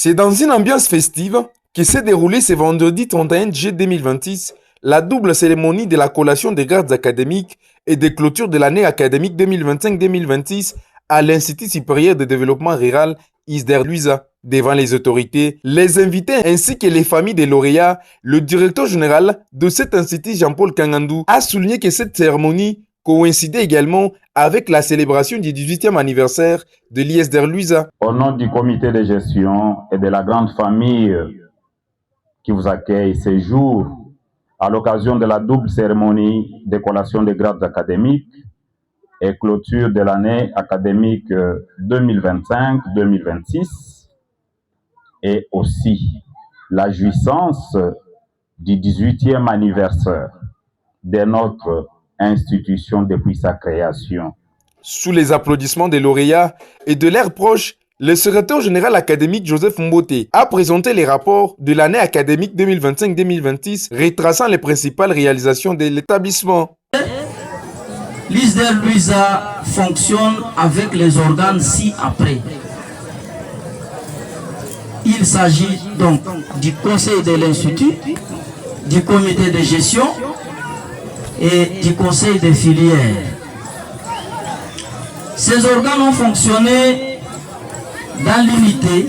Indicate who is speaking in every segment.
Speaker 1: C'est dans une ambiance festive que s'est déroulée ce vendredi 31 juillet 2026 la double cérémonie de la collation des grades académiques et de clôture de l'année académique 2025-2026 à l'Institut supérieur de développement rural ISDER Luisa. Devant les autorités, les invités ainsi que les familles des lauréats, le directeur général de cet institut, Jean-Paul Kangandou, a souligné que cette cérémonie coïncidait également avec la célébration du 18e anniversaire de l'ISDER Luisa.
Speaker 2: Au nom du comité de gestion et de la grande famille qui vous accueille ce jour, à l'occasion de la double cérémonie de collation des grades académiques et clôture de l'année académique 2025-2026, et aussi la jouissance du 18e anniversaire de notre institution depuis sa création.
Speaker 1: Sous les applaudissements des lauréats et de leurs proches, le secrétaire général académique Joseph Mbote a présenté les rapports de l'année académique 2025-2026, retraçant les principales réalisations de l'établissement.
Speaker 3: L'ISDER Luisa fonctionne avec les organes ci-après. Il s'agit donc du conseil de l'Institut, du comité de gestion et du conseil de filière. Ces organes ont fonctionné dans l'unité,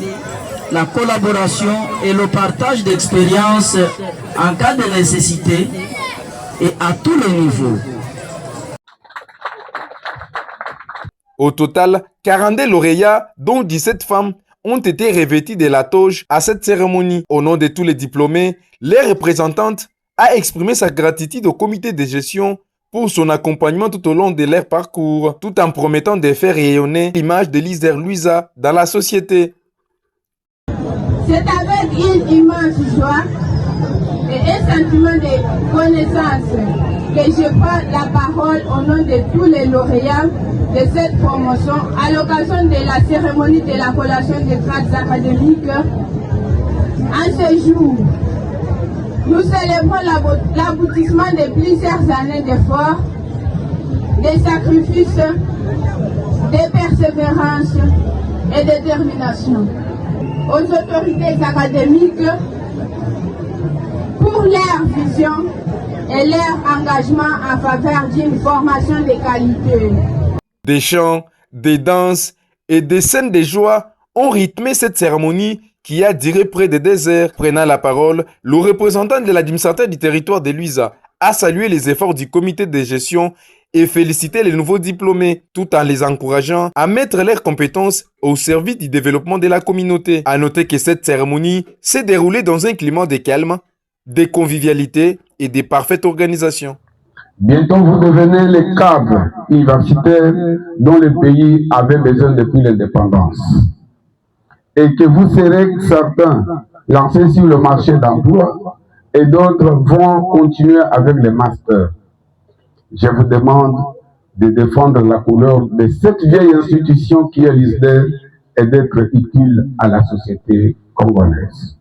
Speaker 3: la collaboration et le partage d'expériences en cas de nécessité et à tous les niveaux.
Speaker 1: Au total, 42 lauréats, dont 17 femmes, ont été revêtis de la toge à cette cérémonie. Au nom de tous les diplômés, les représentante a exprimé sa gratitude au comité de gestion pour son accompagnement tout au long de leur parcours, tout en promettant de faire rayonner l'image de l'ISDER Luisa dans la société.
Speaker 4: C'est avec une immense joie et un sentiment de connaissance que je prends la parole au nom de tous les lauréats de cette promotion à l'occasion de la cérémonie de la collation des grades académiques. En ce jour, nous célébrons l'aboutissement de plusieurs années d'efforts, de sacrifices, de persévérance et de détermination. Aux autorités académiques pour leur vision et leur engagement en faveur d'une formation de qualité.
Speaker 1: Des chants, des danses et des scènes de joie ont rythmé cette cérémonie qui a duré près de 2 heures. Prenant la parole, le représentant de l'administrateur du territoire de Luisa a salué les efforts du comité de gestion et félicité les nouveaux diplômés, tout en les encourageant à mettre leurs compétences au service du développement de la communauté. À noter que cette cérémonie s'est déroulée dans un climat de calme, de convivialité et de parfaite organisation.
Speaker 5: Bientôt, vous devenez les cadres universitaires dont le pays avait besoin depuis l'indépendance. Et que vous serez certains lancés sur le marché d'emploi et d'autres vont continuer avec les masters. Je vous demande de défendre la couleur de cette vieille institution qui est l'ISDER et d'être utile à la société congolaise.